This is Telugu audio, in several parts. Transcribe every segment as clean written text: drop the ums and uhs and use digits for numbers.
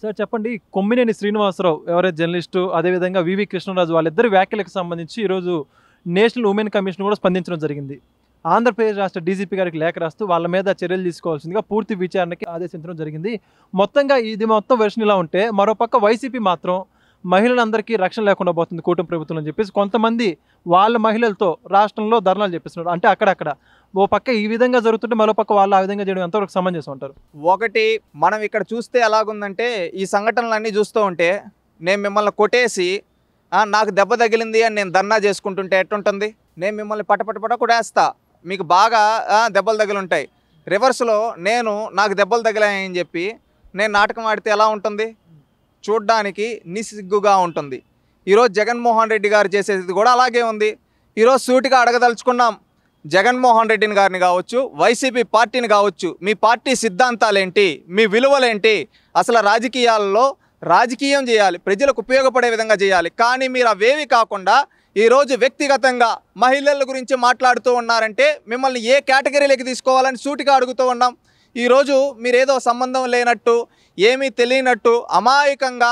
సార్ చెప్పండి. కొమ్మినేని శ్రీనివాసరావు ఎవరైతే జర్నలిస్టు, అదేవిధంగా వివి కృష్ణరాజు వాళ్ళిద్దరి వ్యాఖ్యలకు సంబంధించి ఈరోజు నేషనల్ ఉమెన్ కమిషన్ కూడా స్పందించడం జరిగింది. ఆంధ్రప్రదేశ్ రాష్ట్ర డీజీపీ గారికి లేఖ రాస్తూ వాళ్ళ మీద చర్యలు తీసుకోవాల్సిందిగా పూర్తి విచారణకి ఆదేశించడం జరిగింది. మొత్తంగా ఇది మొత్తం వెర్షన్ ఇలా ఉంటే, మరోపక్క వైసీపీ మాత్రం మహిళలందరికీ రక్షణ లేకుండా పోతుంది కూటమి ప్రభుత్వం అని చెప్పేసి కొంతమంది వాళ్ళ మహిళలతో రాష్ట్రంలో ధర్నాలు చెప్పిస్తున్నారు. అంటే అక్కడక్కడ ఓ పక్క ఈ విధంగా జరుగుతుంటే మరో పక్క వాళ్ళు ఆ విధంగా చేయడం ఎంతవరకు సమంజసం అంటారు? ఒకటి మనం ఇక్కడ చూస్తే ఎలాగుందంటే, ఈ సంఘటనలన్నీ చూస్తూ ఉంటే నేను మిమ్మల్ని కొట్టేసి నాకు దెబ్బ తగిలింది అని నేను ధర్నా చేసుకుంటుంటే ఎట్టుంటుంది? నేను మిమ్మల్ని పటపట కొట్టేస్తా, మీకు బాగా దెబ్బలు తగిలింటాయి. రివర్స్లో నాకు దెబ్బలు తగిలాయని చెప్పి నేను నాటకం ఆడితే ఎలా ఉంటుంది? చూడ్డానికి నిస్సిగ్గుగా ఉంటుంది. ఈరోజు జగన్మోహన్ రెడ్డి గారు చేసేది కూడా అలాగే ఉంది. ఈరోజు సూటిగా అడగదలుచుకున్నాం, జగన్మోహన్ రెడ్డిని గారిని కావచ్చు, వైసీపీ పార్టీని కావచ్చు, మీ పార్టీ సిద్ధాంతాలేంటి, మీ విలువలేంటి? అసలు రాజకీయాల్లో రాజకీయం చేయాలి, ప్రజలకు ఉపయోగపడే విధంగా చేయాలి. కానీ మీరు అవేవి కాకుండా ఈరోజు వ్యక్తిగతంగా మహిళల గురించి మాట్లాడుతూ ఉన్నారంటే మిమ్మల్ని ఏ కేటగిరీలోకి తీసుకోవాలని సూటిగా అడుగుతూ ఉన్నాం. ఈరోజు మీరేదో సంబంధం లేనట్టు, ఏమీ తెలియనట్టు అమాయకంగా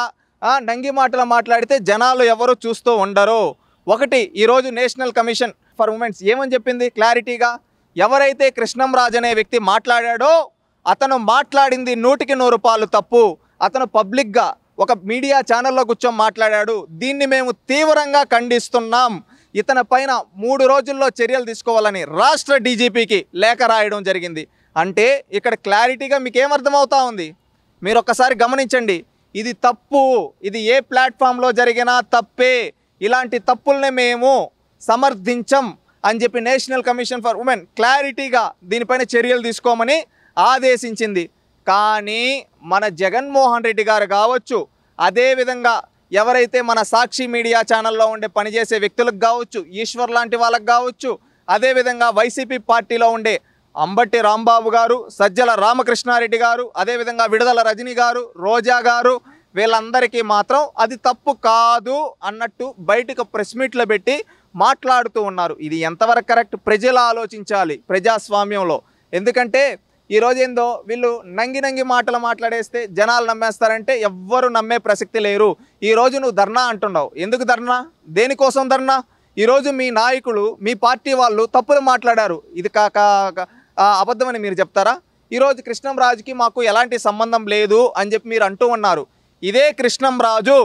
నంగి మాటలు మాట్లాడితే జనాలు ఎవరు చూస్తూ ఉండరు. ఒకటి, ఈరోజు నేషనల్ కమిషన్ ఫర్ ఉమెన్స్ ఏమని చెప్పింది క్లారిటీగా? ఎవరైతే కృష్ణంరాజు అనే వ్యక్తి మాట్లాడాడో అతను మాట్లాడింది 100కి 100 రూపాయలు తప్పు. అతను పబ్లిక్గా ఒక మీడియా ఛానల్లో కూర్చొని మాట్లాడాడు. దీన్ని మేము తీవ్రంగా ఖండిస్తున్నాం. ఇతని పైన 3 రోజుల్లో చర్యలు తీసుకోవాలని రాష్ట్ర డీజీపీకి లేఖ రాయడం జరిగింది. అంటే ఇక్కడ క్లారిటీగా మీకు ఏమర్థమవుతా ఉంది? మీరు ఒక్కసారి గమనించండి. ఇది తప్పు, ఇది ఏ ప్లాట్ఫామ్లో జరిగినా తప్పే. ఇలాంటి తప్పుల్ని మేము సమర్థించం అని చెప్పి నేషనల్ కమిషన్ ఫర్ ఉమెన్ క్లారిటీగా దీనిపైన చర్యలు తీసుకోమని ఆదేశించింది. కానీ మన జగన్మోహన్ రెడ్డి గారు కావచ్చు, అదేవిధంగా ఎవరైతే మన సాక్షి మీడియా ఛానల్లో ఉండే పనిచేసే వ్యక్తులకు కావచ్చు, ఈశ్వర్ లాంటి వాళ్ళకు కావచ్చు, అదేవిధంగా వైసీపీ పార్టీలో ఉండే అంబటి రాంబాబు గారు, సజ్జల రామకృష్ణారెడ్డి గారు, అదేవిధంగా విడుదల రజనీ గారు, రోజా గారు, వీళ్ళందరికీ మాత్రం అది తప్పు కాదు అన్నట్టు బయటకు ప్రెస్ మీట్లు పెట్టి మాట్లాడుతూ ఉన్నారు. ఇది ఎంతవరకు కరెక్ట్? ప్రజలు ఆలోచించాలి ప్రజాస్వామ్యంలో. ఎందుకంటే ఈరోజు ఏందో వీళ్ళు నంగి మాటలు మాట్లాడేస్తే జనాలు నమ్మేస్తారంటే ఎవ్వరు నమ్మే ప్రసక్తి లేరు. ఈరోజు నువ్వు ధర్నా అంటున్నావు, ఎందుకు ధర్నా? దేనికోసం ధర్నా? ఈరోజు మీ నాయకులు, మీ పార్టీ వాళ్ళు తప్పులు మాట్లాడారు, ఇది అబద్ధమని మీరు చెప్తారా? ఈరోజు కృష్ణంరాజుకి మాకు ఎలాంటి సంబంధం లేదు అని చెప్పి మీరు అంటూ ఉన్నారు. ఇదే కృష్ణంరాజు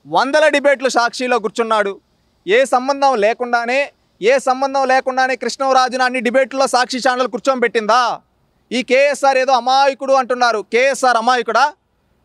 100 డిబేట్లు సాక్షిలో కూర్చున్నాడు. ఏ సంబంధం లేకుండానే కృష్ణంరాజుని అన్ని డిబేట్లో సాక్షి ఛానల్ కూర్చొని పెట్టిందా? ఈ కేఎస్ఆర్ ఏదో అమాయకుడు అంటున్నారు. కేఎస్ఆర్ అమాయకుడా?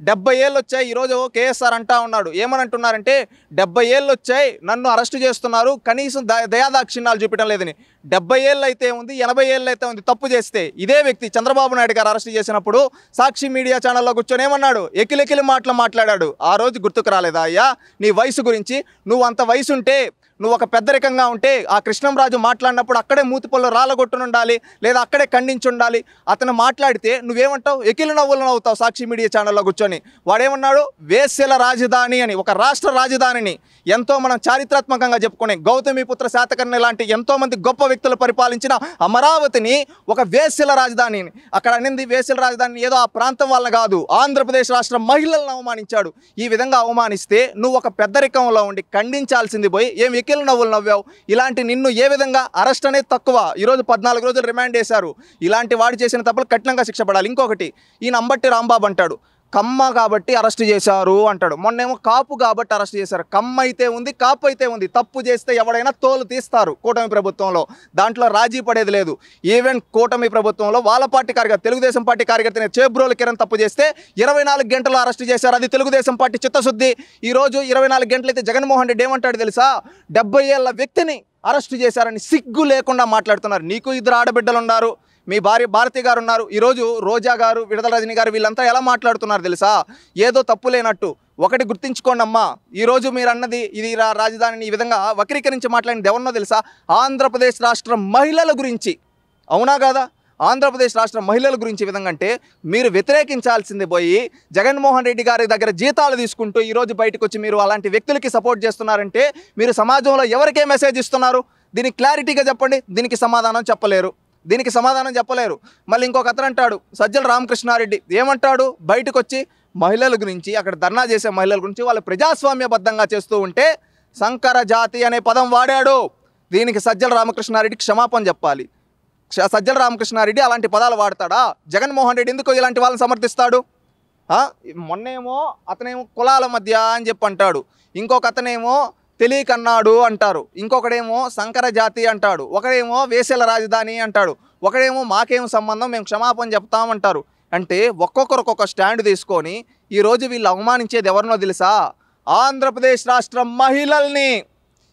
70 ఏళ్ళు వచ్చాయి. ఈరోజు కేఎస్ఆర్ అంటా ఉన్నాడు, ఏమని అంటున్నారంటే 70 ఏళ్ళు వచ్చాయి, నన్ను అరెస్టు చేస్తున్నారు, కనీసం దయాదాక్షిణ్యాలు చూపించడం లేదని. 70 ఏళ్ళు అయితే ఉంది, 80 ఏళ్ళు అయితే ఉంది తప్పు చేస్తే. ఇదే వ్యక్తి చంద్రబాబు నాయుడు గారు అరెస్ట్ చేసినప్పుడు సాక్షి మీడియా ఛానల్లో కూర్చొని ఏమన్నాడు? ఎకిలెకిలి మాటలు మాట్లాడాడు. ఆ రోజు గుర్తుకు రాలేదా అయ్యా నీ వయసు గురించి? నువ్వు అంత వయసు ఉంటే, నువ్వు ఒక పెద్దరికంగా ఉంటే ఆ కృష్ణంరాజు మాట్లాడినప్పుడు అక్కడే మూతిపళ్ళు రాళ్ళగొట్టును ఉండాలి, లేదా అక్కడే ఖండించి ఉండాలి. అతను మాట్లాడితే నువ్వేమంటావు? ఎకిలి నవ్వులు నవ్వుతావు సాక్షి మీడియా ఛానల్లో కూర్చొని. వాడేమన్నాడు? వేశ్యల రాజధాని అని, ఒక రాష్ట్ర రాజధానిని ఎంతో మనం చారిత్రాత్మకంగా చెప్పుకునే గౌతమిపుత్ర శాతకర్ణి లాంటి ఎంతోమంది గొప్ప వ్యక్తులు పరిపాలించిన అమరావతిని ఒక వేశ్యల రాజధాని. అక్కడ అనింది వేశ్యల రాజధాని ఏదో ఆ ప్రాంతం వల్ల కాదు, ఆంధ్రప్రదేశ్ రాష్ట్ర మహిళలను అవమానించాడు. ఈ విధంగా అవమానిస్తే నువ్వు ఒక పెద్దరికంలో ఉండి ఖండించాల్సింది పోయి ఏం ఎకిలి నవ్వులు నవ్వావు? ఇలాంటి నిన్ను ఏ విధంగా అరెస్ట్ అనేది తక్కువ. ఈరోజు 14 రోజులు రిమాండ్ చేశారు. ఇలాంటి వాడు చేసిన తప్పులు కఠినంగా శిక్ష పడాలి. ఇంకొకటి, ఈయన అంబటి రాంబాబు అంటాడు కమ్మ కాబట్టి అరెస్ట్ చేశారు అంటాడు. మొన్నేమో కాపు కాబట్టి అరెస్ట్ చేశారు. కమ్మ అయితే ఉంది, కాపు అయితే ఉంది. తప్పు చేస్తే ఎవడైనా తోలు తీస్తారు కూటమి ప్రభుత్వంలో, దాంట్లో రాజీ పడేది లేదు. ఈవెన్ కూటమి ప్రభుత్వంలో వాళ్ళ పార్టీ కార్యకర్త, తెలుగుదేశం పార్టీ కార్యకర్తని చేబ్రోలు కిరణ్ తప్పు చేస్తే 24 గంటలు అరెస్ట్ చేశారు. అది తెలుగుదేశం పార్టీ చిత్తశుద్ధి. ఈరోజు 24 గంటలైతే జగన్మోహన్ రెడ్డి ఏమంటాడు తెలుసా? 70 ఏళ్ళ వ్యక్తిని అరెస్ట్ చేశారని సిగ్గు లేకుండా మాట్లాడుతున్నారు. నీకు 2 ఆడబిడ్డలు ఉన్నారు, మీ భార్య భారతి గారు ఉన్నారు. ఈరోజు రోజా గారు, విడుదల రజనీ గారు, వీళ్ళంతా ఎలా మాట్లాడుతున్నారు తెలుసా? ఏదో తప్పు లేనట్టు. ఒకటి గుర్తించుకోండి అమ్మా, ఈరోజు మీరు అన్నది ఇది రాజధానిని ఈ విధంగా వక్రీకరించి మాట్లాడినది ఎవరినో తెలుసా? ఆంధ్రప్రదేశ్ రాష్ట్ర మహిళల గురించి. అవునా కాదా? ఆంధ్రప్రదేశ్ రాష్ట్ర మహిళల గురించి విధంగా అంటే మీరు వ్యతిరేకించాల్సింది పోయి జగన్మోహన్ రెడ్డి గారి దగ్గర జీతాలు తీసుకుంటూ ఈరోజు బయటకు వచ్చి మీరు అలాంటి వ్యక్తులకి సపోర్ట్ చేస్తున్నారంటే మీరు సమాజంలో ఎవరికే మెసేజ్ ఇస్తున్నారు? దీనికి క్లారిటీగా చెప్పండి. దీనికి సమాధానం చెప్పలేరు. మళ్ళీ ఇంకొక అతను అంటాడు, సజ్జల రామకృష్ణారెడ్డి ఏమంటాడు? బయటకు వచ్చి మహిళల గురించి, అక్కడ ధర్నా చేసే మహిళల గురించి వాళ్ళు ప్రజాస్వామ్యబద్ధంగా చేస్తూ ఉంటే సంకర జాతి అనే పదం వాడాడు. దీనికి సజ్జల రామకృష్ణారెడ్డి క్షమాపణ చెప్పాలి. సజ్జల రామకృష్ణారెడ్డి అలాంటి పదాలు వాడతాడా? జగన్మోహన్ రెడ్డి ఎందుకు ఇలాంటి వాళ్ళని సమర్థిస్తాడు? మొన్నేమో అతనేమో కులాల మధ్య అని చెప్పి అంటాడు, ఇంకొక అతనేమో తెలియకన్నాడు అంటారు, ఇంకొకడేమో సంకర జాతి అంటాడు, ఒకడేమో వేసేల రాజధాని అంటాడు, ఒకడేమో మాకేం సంబంధం మేము క్షమాపణ చెప్తామంటారు. అంటే ఒక్కొక్కరు ఒక్కొక్క స్టాండ్ తీసుకొని ఈరోజు వీళ్ళు అవమానించేది ఎవరినో తెలుసా? ఆంధ్రప్రదేశ్ రాష్ట్రం మహిళల్ని.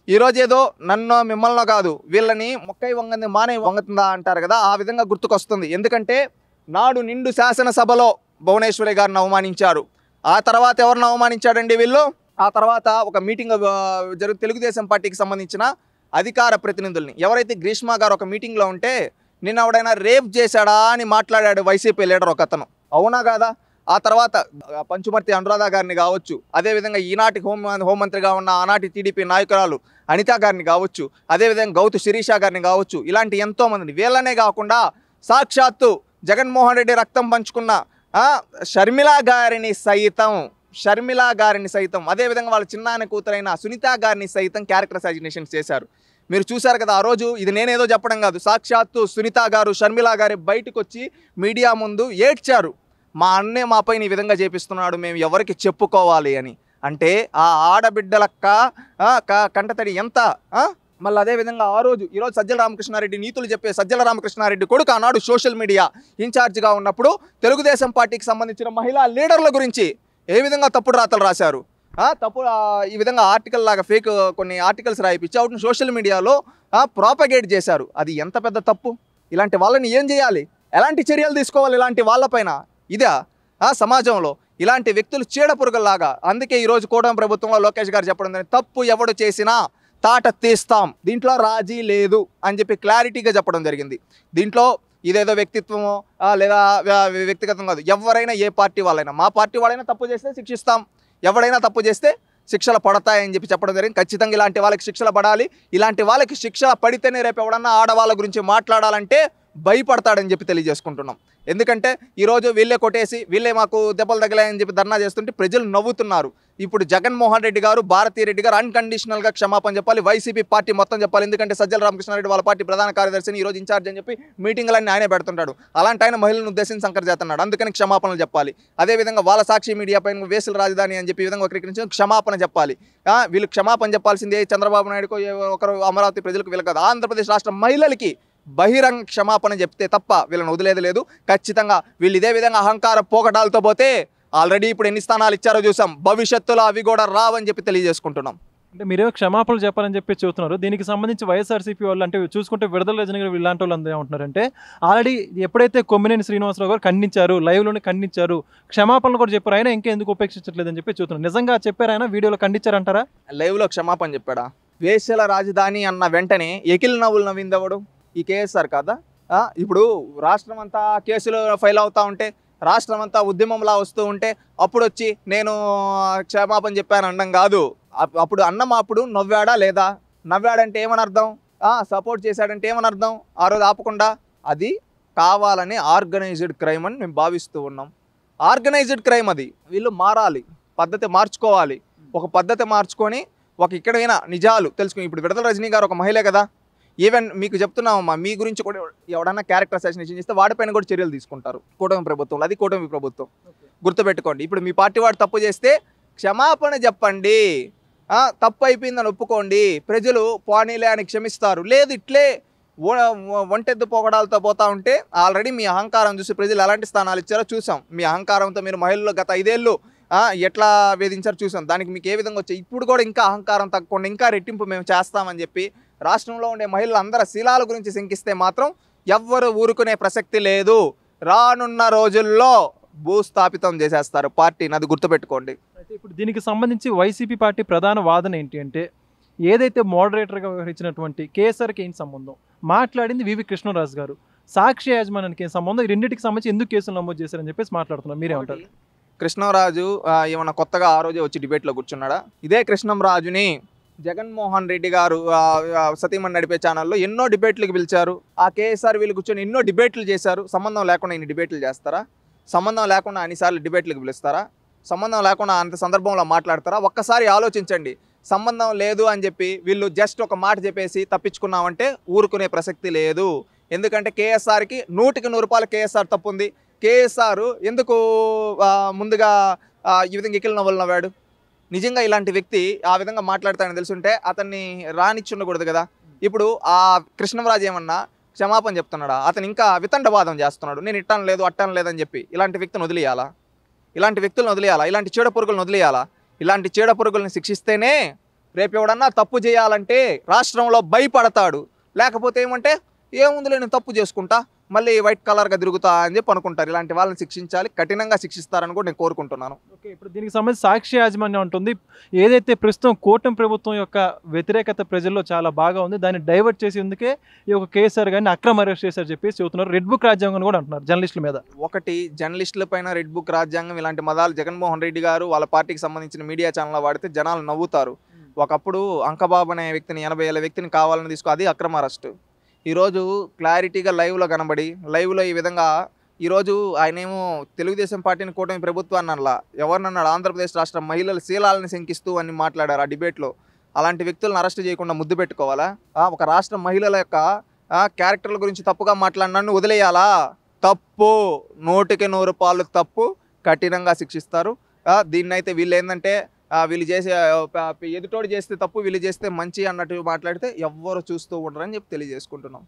ఈరోజు ఏదో నన్ను మిమ్మల్నో కాదు, వీళ్ళని మొక్కై వంగంది మానే వంగుతుందా అంటారు కదా, ఆ విధంగా గుర్తుకొస్తుంది. ఎందుకంటే నాడు నిండు శాసనసభలో భువనేశ్వరి గారిని అవమానించారు. ఆ తర్వాత ఎవరిని అవమానించాడండి వీళ్ళు? ఆ తర్వాత ఒక మీటింగ్ తెలుగుదేశం పార్టీకి సంబంధించిన అధికార ప్రతినిధుల్ని, ఎవరైతే గ్రీష్మ గారు ఒక మీటింగ్లో ఉంటే నిన్న ఎవడైనా రేప్ చేశాడా అని మాట్లాడాడు వైసీపీ లీడర్ ఒక అతను. అవునా కాదా? ఆ తర్వాత పంచుమర్తి అనురాధ గారిని కావచ్చు, అదేవిధంగా ఈనాటి హోంమంత్రిగా ఉన్న ఆనాటి టీడీపీ నాయకురాలు అనిత గారిని కావచ్చు, అదేవిధంగా గౌతు శిరీష గారిని కావచ్చు, ఇలాంటి ఎంతోమందిని, వీళ్ళనే కాకుండా సాక్షాత్తు జగన్మోహన్ రెడ్డి రక్తం పంచుకున్న షర్మిలా గారిని సైతం అదేవిధంగా వాళ్ళ చిన్నాన్న కూతురైన సునీత గారిని సైతం క్యారెక్టర్ అసాసినేషన్ చేశారు. మీరు చూశారు కదా ఆ రోజు. ఇది నేనేదో చెప్పడం కాదు, సాక్షాత్తు సునీత గారు, షర్మిలా గారి బయటకు వచ్చి మీడియా ముందు ఏడ్చారు, మా అన్నే మాపై ఈ విధంగా చేపిస్తున్నాడు, మేము ఎవరికి చెప్పుకోవాలి అని. అంటే ఆ ఆడబిడ్డలక్క కంటతడి ఎంత. మళ్ళీ అదేవిధంగా ఈరోజు సజ్జల రామకృష్ణారెడ్డి నీతులు చెప్పే సజ్జల రామకృష్ణారెడ్డి కొడుకు ఆనాడు సోషల్ మీడియా ఇన్ఛార్జిగా ఉన్నప్పుడు తెలుగుదేశం పార్టీకి సంబంధించిన మహిళా లీడర్ల గురించి ఏ విధంగా తప్పుడు రాతలు రాశారు, ఈ విధంగా ఆర్టికల్ లాగా ఫేక్ కొన్ని ఆర్టికల్స్ రాయిపించి అవుట్ సోషల్ మీడియాలో ప్రాపగేట్ చేశారు. అది ఎంత పెద్ద తప్పు. ఇలాంటి వాళ్ళని ఏం చేయాలి? ఎలాంటి చర్యలు తీసుకోవాలి ఇలాంటి వాళ్ళపైన? ఇదా సమాజంలో ఇలాంటి వ్యక్తులు చీడపురుగుల్లాగా. అందుకే ఈరోజు కూటమి ప్రభుత్వంలో లోకేష్ గారు చెప్పడం, తప్పు ఎవడు చేసినా తాట తీస్తాం, దీంట్లో రాజీ లేదు అని చెప్పి క్లారిటీగా చెప్పడం జరిగింది. దీంట్లో ఇదేదో వ్యక్తిత్వమో లేదా వ్యక్తిగతం కాదు, ఎవరైనా ఏ పార్టీ వాళ్ళైనా, మా పార్టీ వాళ్ళైనా తప్పు చేస్తే శిక్షిస్తాం, ఎవడైనా తప్పు చేస్తే శిక్షలు పడతాయని చెప్పి చెప్పడం జరిగింది. ఖచ్చితంగా ఇలాంటి వాళ్ళకి శిక్షలు పడాలి. ఇలాంటి వాళ్ళకి శిక్ష పడితేనే రేపు ఎవడన్నా ఆడవాళ్ళ గురించి మాట్లాడాలంటే భయపడతాడని చెప్పి తెలియజేసుకుంటున్నాం. ఎందుకంటే ఈరోజు వీళ్ళే కొట్టేసి వీళ్ళే మాకు దెబ్బలు తగిలాయని చెప్పి ధర్నా చేస్తుంటే ప్రజలు నవ్వుతున్నారు. ఇప్పుడు జగన్మోహన్ రెడ్డి గారు, భారతీ రెడ్డి గారు అన్కండిషనల్గా క్షమాపణ చెప్పాలి, వైసీపీ పార్టీ మొత్తం చెప్పాలి. ఎందుకంటే సజ్జల రామకృష్ణారెడ్డి వాళ్ళ పార్టీ ప్రధాన కార్యదర్శిని ఈరోజు ఇన్ఛార్జ్ అని చెప్పి మీటింగ్లన్నీ ఆయనే పెడుతుంటాడు. అలాంటి ఆయన మహిళలను ఉద్దేశించి సంకర్ చేస్తున్నాడు, అందుకని క్షమాపణలు చెప్పాలి. అదేవిధంగా వాళ్ళ సాక్షి మీడియా పైన వేసుల రాజధాని అని చెప్పి ఈ విధంగా ఒకరికి క్షమాపణ చెప్పాలి. వీళ్ళు క్షమాపణ చెప్పాల్సిందే చంద్రబాబు నాయుడుకో ఒకరు అమరావతి ప్రజలకు వీళ్ళు కాదు, ఆంధ్రప్రదేశ్ రాష్ట్ర మహిళలకి బహిరంగ క్షమాపణ చెప్తే తప్ప వీళ్ళని వదిలేది లేదు. ఖచ్చితంగా వీళ్ళు ఇదే విధంగా అహంకార పోకటాలతో పోతే ఆల్రెడీ ఇప్పుడు ఎన్ని స్థానాలు ఇచ్చారో చూసాం, భవిష్యత్తులో అవి కూడా రావని చెప్పి తెలియజేసుకుంటున్నాం. అంటే మీరేమో క్షమాపణలు చెప్పాలని చెప్పి చెబుతున్నారు. దీనికి సంబంధించి వైఎస్ఆర్సీపీ వాళ్ళు అంటే చూసుకుంటే విడుదల రజనీ గారు ఇలాంటి వాళ్ళు అందరూ ఏమంటున్నారంటే ఆల్రెడీ ఎప్పుడైతే కొమ్మినేని శ్రీనివాసరావు గారు ఖండించారు, లైవ్లోనే ఖండించారు, క్షమాపణలు కూడా చెప్పారు, ఆయన ఇంకా ఎందుకు ఉపేక్షించట్లేదని చెప్పి చెబుతున్నారు. నిజంగా చెప్పారు ఆయన వీడియోలో ఖండించారంటారా? లైవ్లో క్షమాపణ చెప్పాడా? వేసల రాజధాని అన్న వెంటనే ఎకిల్ నవ్వులు నవ్విందవడు ఈ కేఎస్ఆర్ కదా. ఇప్పుడు రాష్ట్రం అంతా కేసులు ఫైల్ అవుతూ ఉంటే, రాష్ట్రం అంతా ఉద్యమంలా వస్తూ ఉంటే అప్పుడు వచ్చి నేను క్షమాపణ చెప్పాను అనడం కాదు. అప్పుడు అప్పుడు నవ్వాడా లేదా? నవ్వాడంటే ఏమని అర్థం? సపోర్ట్ చేశాడంటే ఏమని అర్థం? ఆ రోజు ఆపకుండా అది కావాలని ఆర్గనైజ్డ్ క్రైమ్ అని మేము భావిస్తూ ఉన్నాం. ఆర్గనైజ్డ్ క్రైమ్ అది. వీళ్ళు మారాలి, పద్ధతి మార్చుకోవాలి. ఒక పద్ధతి మార్చుకొని ఇక్కడైనా నిజాలు తెలుసుకుని. ఇప్పుడు విడుదల రజనీ గారు ఒక మహిళే కదా. ఈవెన్ మీకు చెప్తున్నామమ్మా, మీ గురించి కూడా ఎవడన్నా క్యారెక్టర్ అసాసినేషన్ చేస్తే వాడిపైన కూడా చర్యలు తీసుకుంటారు కూటమి ప్రభుత్వంలో. అది కూటమి ప్రభుత్వం, గుర్తుపెట్టుకోండి. ఇప్పుడు మీ పార్టీ వాడు తప్పు చేస్తే క్షమాపణ చెప్పండి, తప్పు అయిపోయిందని ఒప్పుకోండి, ప్రజలు పోనీలే అని క్షమిస్తారు. లేదు ఇట్లే ఒంటెద్దు పోగడాలతో పోతా ఉంటే ఆల్రెడీ మీ అహంకారం చూసి ప్రజలు ఎలాంటి స్థానాలు ఇచ్చారో చూసాం. మీ అహంకారంతో మీరు మహిళలు గత 5 ఏళ్ళు ఎట్లా వేధించారో చూసాం. దానికి మీకు ఏ విధంగా వచ్చాయి? ఇప్పుడు కూడా ఇంకా అహంకారం తగ్గకుండా ఇంకా రెట్టింపు మేము చేస్తామని చెప్పి రాష్ట్రంలో ఉండే మహిళలందరి శీలాల గురించి శంకిస్తే మాత్రం ఎవ్వరు ఊరుకునే ప్రసక్తి లేదు. రానున్న రోజుల్లో భూస్థాపితం చేసేస్తారు పార్టీని, అది గుర్తుపెట్టుకోండి. అయితే ఇప్పుడు దీనికి సంబంధించి వైసీపీ పార్టీ ప్రధాన వాదన ఏంటి అంటే, ఏదైతే మోడరేటర్గా వ్యవహరించినటువంటి కేఎస్ఆర్కి ఏం సంబంధం, మాట్లాడింది వివి కృష్ణరాజు గారు, సాక్షి యాజమాన్యానికి ఏం సంబంధం, ఈ రెండింటికి సంబంధించి ఎందుకు కేసులు నమోదు చేశారని చెప్పేసి మాట్లాడుతున్నారు. మీరేమంటారు? కృష్ణరాజు ఏమన్నా కొత్తగా ఆ రోజే వచ్చి డిబేట్లో కూర్చున్నాడా? ఇదే కృష్ణంరాజుని జగన్మోహన్ రెడ్డి గారు సతీమణి నడిపే ఛానల్లో ఎన్నో డిబేట్లకు పిలిచారు. ఆ కేఎస్ఆర్ వీళ్ళు కూర్చొని ఎన్నో డిబేట్లు చేశారు. సంబంధం లేకుండా ఇన్ని డిబేట్లు చేస్తారా? సంబంధం లేకుండా అన్నిసార్లు డిబేట్లకు పిలుస్తారా? సంబంధం లేకుండా అంత సందర్భంలో మాట్లాడతారా? ఒక్కసారి ఆలోచించండి. సంబంధం లేదు అని చెప్పి వీళ్ళు జస్ట్ ఒక మాట చెప్పేసి తప్పించుకున్నామంటే ఊరుకునే ప్రసక్తి లేదు. ఎందుకంటే కేఎస్ఆర్కి 100% కేఎస్ఆర్ తప్పు ఉంది. కేఎస్ఆర్ ఎందుకు ముందుగా ఈ విధంగా ఎకిల్ నవ్వులు నవ్వాడు? నిజంగా ఇలాంటి వ్యక్తి ఆ విధంగా మాట్లాడతాడని తెలుసుంటే అతన్ని రానిచ్చుండకూడదు కదా. ఇప్పుడు ఆ కృష్ణంరాజు ఏమన్నా క్షమాపణ చెప్తున్నాడా? అతను ఇంకా వితండవాదం చేస్తున్నాడు. నేను ఇట్టాను లేదు అట్టాను లేదని చెప్పి. ఇలాంటి వ్యక్తిని వదిలేయాలా? ఇలాంటి వ్యక్తులను వదిలేయాలా? ఇలాంటి చీడ పురుగులను వదిలేయాలా? ఇలాంటి చీడ పురుగులను శిక్షిస్తేనే రేపు ఎవడన్నా తప్పు చేయాలంటే రాష్ట్రంలో భయపడతాడు. లేకపోతే ఏమంటే ఏముందిలే నేను తప్పు చేసుకుంటా మళ్ళీ వైట్ కలర్గా తిరుగుతా అని చెప్పి అనుకుంటారు. ఇలాంటి వాళ్ళని శిక్షించాలి, కఠినంగా శిక్షిస్తారని కూడా నేను కోరుకుంటున్నాను. ఓకే, ఇప్పుడు దీనికి సంబంధించి సాక్షి యాజమాన్యం ఉంటుంది, ఏదైతే ప్రస్తుతం కూటమి ప్రభుత్వం యొక్క వ్యతిరేకత ప్రజల్లో చాలా బాగా ఉంది, దాన్ని డైవర్ట్ చేసేందుకే ఈ యొక్క కేసీఆర్ గారిని అక్రమ అరెస్ట్ చేశారు చెప్పేసి చెబుతున్నారు. రెడ్ బుక్ రాజ్యాంగం కూడా అంటున్నారు జర్నలిస్టుల మీద. ఒకటి, జర్నలిస్టుల పైన రెడ్ బుక్ రాజ్యాంగం ఇలాంటి మదాలు జగన్మోహన్ రెడ్డి గారు వాళ్ళ పార్టీకి సంబంధించిన మీడియా ఛానల్ వాడితే జనాలు నవ్వుతారు. ఒకప్పుడు అంకబాబు అనే వ్యక్తిని 80 ఏళ్ళ వ్యక్తిని కావాలని తీసుకో, అది అక్రమ అరెస్టు. ఈరోజు క్లారిటీగా లైవ్లో కనబడి లైవ్లో ఈ విధంగా ఈరోజు ఆయనేమో తెలుగుదేశం పార్టీని కూటమి ప్రభుత్వాన్ని అనలా, ఎవరినన్నాడు? ఆంధ్రప్రదేశ్ రాష్ట్ర మహిళల శీలాలను శంకిస్తూ అని మాట్లాడారు ఆ డిబేట్లో. అలాంటి వ్యక్తులను అరెస్ట్ చేయకుండా ముద్దు పెట్టుకోవాలా? ఒక రాష్ట్ర మహిళల యొక్క క్యారెక్టర్ల గురించి తప్పుగా మాట్లాడినాన్ని వదిలేయాలా? తప్పు, 100% తప్పు, కఠినంగా శిక్షిస్తారు. దీన్నైతే వీళ్ళు ఏంటంటే వీళ్ళు చేసే ఎదుటోడు చేస్తే తప్పు, వీళ్ళు చేస్తే మంచి అన్నట్టు మాట్లాడితే ఎవ్వరు చూస్తూ ఉండరని చెప్పి తెలియజేసుకుంటున్నాం.